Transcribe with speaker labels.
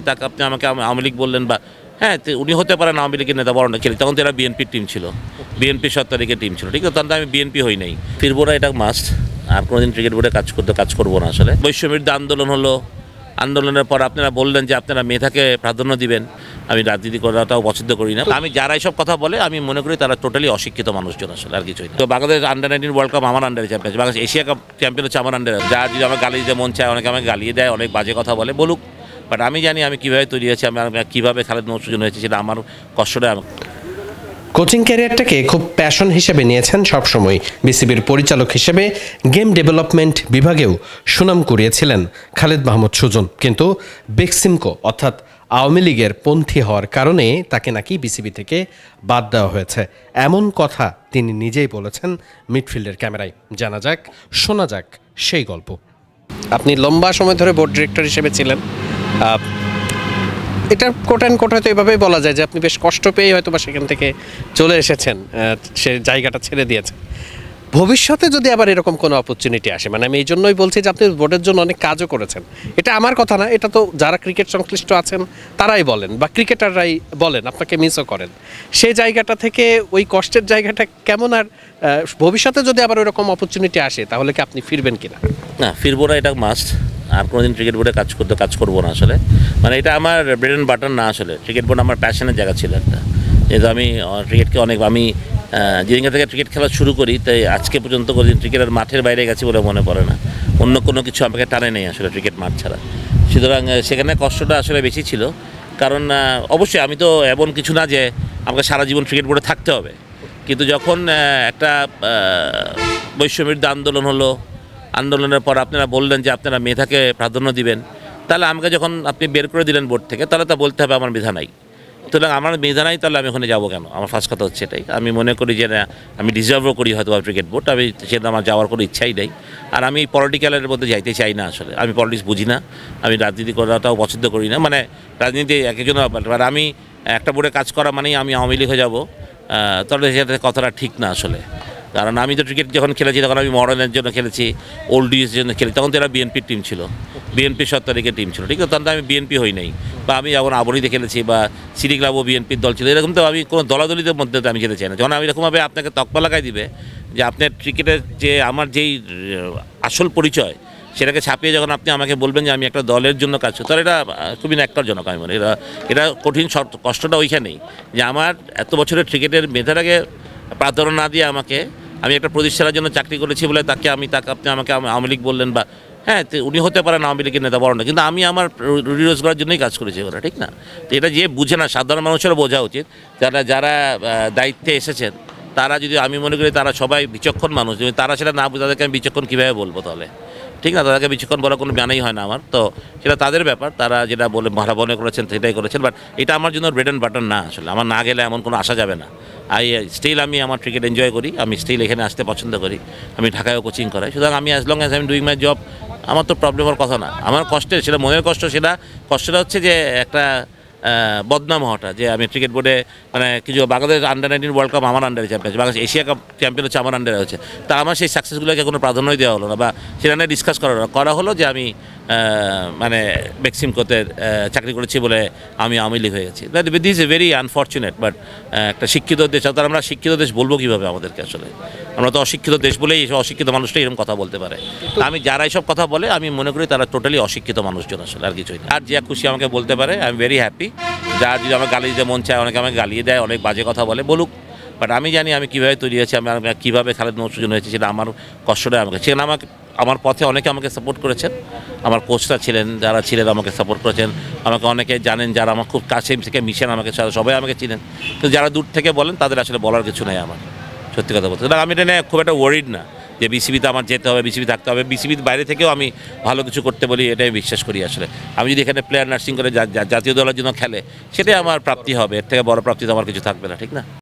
Speaker 1: তাকে আপনি আমাকে আওয়ামী লীগ বললেন বা হ্যাঁ উনি হতে পারেন আওয়ামী লীগের নেতা বড় না খেলি, তখন তো এরা বিএনপির টিম ছিল, বিএনপির 7 তারিখের টিম ছিল, ঠিক আছে? তখন তো আমি বিএনপি হই নাই। ফিরবো না, এটা মাস্ট। আর কোনোদিন ক্রিকেট বোর্ডে কাজ করবো না আসলে। বৈষম্যবিরোধী আন্দোলন হলো, আন্দোলনের পর আপনারা বললেন যে আপনারা মেধাকে প্রাধান্য দিবেন। আমি রাজনীতি করাটাও পছন্দ করি না। আমি যারা এইসব কথা বলে আমি মনে করি তারা টোটালি অশিক্ষিত মানুষজন আসলে, আর কিছুই না। তো বাংলাদেশ আন্ডার-19 ওয়ার্ল্ড কাপ আমার আন্ডারে champion, Bangladesh Asia cup champion হচ্ছে আমার আন্ডারে। যার যদি আমার গালি দিতে মন চায়, অনেকে আমাকে গালিয়ে দেয়, অনেক বাজে কথা বলে, বলুক। বাট আমি জানি আমি কীভাবে তৈরি হয়েছি, আমি কীভাবে খালেদ মধুসূদন হয়েছে, সেটা আমার কষ্টটা।
Speaker 2: কোচিং ক্যারিয়ারটাকে খুব প্যাশন হিসেবে নিয়েছেন সবসময়। বিসিবির পরিচালক হিসেবে গেম ডেভেলপমেন্ট বিভাগেও সুনাম কুড়িয়েছিলেন খালেদ মাহমুদ সুজন। কিন্তু বেক্সিমকো অর্থাৎ আওয়ামী লীগের পন্থী হওয়ার কারণে তাকে নাকি বিসিবি থেকে বাদ দেওয়া হয়েছে, এমন কথা তিনি নিজেই বলেছেন মিডফিল্ডের ক্যামেরায়। জানা যাক, শোনা যাক সেই গল্প। আপনি লম্বা সময় ধরে বোর্ড ডিরেক্টর হিসেবে ছিলেন। এটা কোট অ্যান্ড কোট হয়তো এভাবেই বলা যায় যে আপনি বেশ কষ্ট পেয়ে হয়তো বা সেখান থেকে চলে এসেছেন, সে জায়গাটা ছেড়ে দিয়েছেন। ভবিষ্যতে যদি আবার এরকম কোনো অপরচুনিটি আসে, মানে আমি এই জন্যই বলছি যে আপনি বোর্ডের জন্য অনেক কাজও করেছেন, এটা আমার কথা না, এটা তো যারা ক্রিকেট সংশ্লিষ্ট আছেন তারাই বলেন বা ক্রিকেটাররাই বলেন, আপনাকে মিসও করেন। সেই জায়গাটা থেকে ওই কষ্টের জায়গাটা কেমন, আর ভবিষ্যতে যদি আবার ওইরকম অপরচুনিটি আসে তাহলে কি আপনি ফিরবেন কিনা?
Speaker 1: না, ফিরবো না, এটা মাস্ট। আর কোনোদিন ক্রিকেট বোর্ডে কাজ করবো না আসলে। মানে এটা আমার ব্রেড অ্যান্ড বাটার না আসলে। ক্রিকেট বোর্ড আমার প্যাশনের জায়গা ছিল একটা, যেহেতু আমি ক্রিকেটকে আমি যেদিন থেকে ক্রিকেট খেলা শুরু করি, তাই আজকে পর্যন্ত কোনোদিন ক্রিকেটের মাঠের বাইরে গেছি বলে মনে পড়ে না। অন্য কোনো কিছু আমাকে টানে নেই আসলে ক্রিকেট মাঠ ছাড়া। সুতরাং সেখানে কষ্টটা আসলে বেশি ছিল, কারণ অবশ্যই আমি তো এমন কিছু না যে আমাকে সারা জীবন ক্রিকেট বোর্ডে থাকতে হবে। কিন্তু যখন একটা বৈষম্যবিরোধী আন্দোলন হলো, আন্দোলনের পর আপনারা বললেন যে আপনারা মেধাকে প্রাধান্য দিবেন, তাহলে আমাকে যখন আপনি বের করে দিলেন বোর্ড থেকে, তাহলে তা বলতে হবে আমার মেধা নাই। সুতরাং আমার মেধা নাই, তাহলে আমি ওখানে যাবো কেন? আমার ফার্স্ট কথা হচ্ছে এটাই। আমি মনে করি যে না, আমি ডিজার্ভও করি হয়তো ক্রিকেট বোর্ড, আমি সেটা আমার যাওয়ার কোনো ইচ্ছাই নেই। আর আমি পলিটিক্যালের মধ্যে যাইতে চাই না আসলে। আমি পলিটিক্স বুঝি না, আমি রাজনীতি করাটাও পছন্দ করি না। মানে রাজনীতি একজন, আমি একটা বোর্ডে কাজ করা মানেই আমি আওয়ামী লীগ হয়ে যাবো, তাহলে সেটা কথাটা ঠিক না আসলে। কারণ আমি তো ক্রিকেট যখন খেলেছি তখন আমি মডার্নের জন্য খেলেছি, ওল্ড ইজের জন্য খেলেছি, তখন তো এরা বিএনপির টিম ছিল, বিএনপির 7 তারিখের টিম ছিল, ঠিক আছে? তখন তো আমি বিএনপি হই নাই। বা আমি যখন আবরিতে খেলেছি বা সিটি ক্লাবও বিএনপির দল ছিল, এরকম তো আমি কোনো দলাদলিদের মধ্যে তো আমি যেতে চাই না। যখন আমি এরকমভাবে আপনাকে তকমা লাগাই দিবে যে আপনার ক্রিকেটের যে আমার যেই আসল পরিচয়, সেটাকে ছাপিয়ে যখন আপনি আমাকে বলবেন যে আমি একটা দলের জন্য কাজ করি, তাহলে এটা খুবই ন্যাক্কারজনক। আমি মনে এটা কঠিন কষ্টটা ওইখানেই যে আমার এত বছরের ক্রিকেটের মেধাটাকে প্রাধান্য না দিয়ে আমি একটা প্রতিষ্ঠানের জন্য চাকরি করেছি বলে আপনি আমাকে আওয়ামী লীগ বললেন বা হ্যাঁ উনি হতে পারেন আওয়ামী লীগের নেতা বড় না, কিন্তু আমি আমার রুজি রোজগারের জন্যই কাজ করেছি ওরা, ঠিক না? তো এটা যে বুঝে না, সাধারণ মানুষেরও বোঝা উচিত। যারা দায়িত্বে এসেছেন তারা যদি, আমি মনে করি তারা সবাই বিচক্ষণ মানুষ, যদি তারা সেটা না বুঝে তাদেরকে আমি বিচক্ষণ কীভাবে বলবো তাহলে, ঠিক না? তাদেরকে বিচক্ষণ বলার কোনো জ্ঞানই হয় না আমার। তো সেটা তাদের ব্যাপার, তারা যেটা বলে মনে করেছেন সেটাই করেছেন। বাট এটা আমার জন্য ব্রেড অ্যান্ড বাটার না আসলে। আমার না গেলে এমন কোনো আসা যাবে না। আমি আমার ক্রিকেট এনজয় করি, আমি স্টিল এখানে আসতে পছন্দ করি, আমি ঢাকায়ও কোচিং করাই। সুতরাং আমি as long as I am doing my job, আমার তো প্রবলেমের কথা না। আমার কষ্টের, সেটা মনের কষ্ট, কষ্টটা হচ্ছে যে একটা বদনাম হওয়াটা, যে আমি ক্রিকেট বোর্ডে মানে কিছু বাংলাদেশ আন্ডার-19 ওয়ার্ল্ড কাপ আমার আন্ডারে champion, Bangladesh Asia cup champion হচ্ছে আমার আন্ডারে হচ্ছে। তা আমার সেই সাকসেসগুলোকে কোনো প্রাধান্যই দেওয়া হলো না বা সেটা নিয়ে ডিসকাস করা হলো যে আমি মানে বেক্সিমকোতে চাকরি করেছি বলে আমি আওয়ামী লীগ হয়ে গেছি। This a very unfortunate. But একটা শিক্ষিত দেশ, অর্থাৎ আমরা শিক্ষিত দেশ বলবো কীভাবে আমাদেরকে আসলে? আমরা তো অশিক্ষিত দেশ বলেই অশিক্ষিত মানুষটাই এরকম কথা বলতে পারে। আমি যারা এইসব কথা বলে আমি মনে করি তারা টোটালি অশিক্ষিত মানুষজন আসলে, আর কিছুই না। আর যে খুশি আমাকে বলতে পারে, আই এম ভেরি হ্যাপি। যার যদি আমার গালি দিতে মন চায়, অনেকে আমাকে গালিয়ে দেয়, অনেক বাজে কথা বলে, বলুক। বাট আমি জানি আমি কীভাবে তৈরি হয়েছি, আমি কীভাবে খালেদ মধুসূদন হয়েছি, সেটা আমার কষ্টটা সেখানে আমার পথে অনেকে আমাকে সাপোর্ট করেছেন। আমার কোচরা ছিলেন, যারা ছিলেন আমাকে সাপোর্ট করেছেন। আমাকে অনেকে জানেন, যারা আমার খুব কাছে থেকে মিশেন আমাকে, সবাই আমাকে চিনেন। কিন্তু যারা দূর থেকে বলেন তাদের আসলে বলার কিছু নেই আমার, সত্যি কথা বলতে। আমি এটা নিয়ে খুব একটা ওয়ারিড না যে বিসিবিতে আমার যেতে হবে, বিসিবি থাকতে হবে। বিসিবির বাইরে থেকেও আমি ভালো কিছু করতে বলি, এটাই বিশ্বাস করি আসলে। আমি যদি এখানে প্লেয়ার নার্সিং করে জাতীয় দলের জন্য খেলে, সেটাই আমার প্রাপ্তি হবে। এর থেকে বড় প্রাপ্তি তো আমার কিছু থাকবে না, ঠিক না?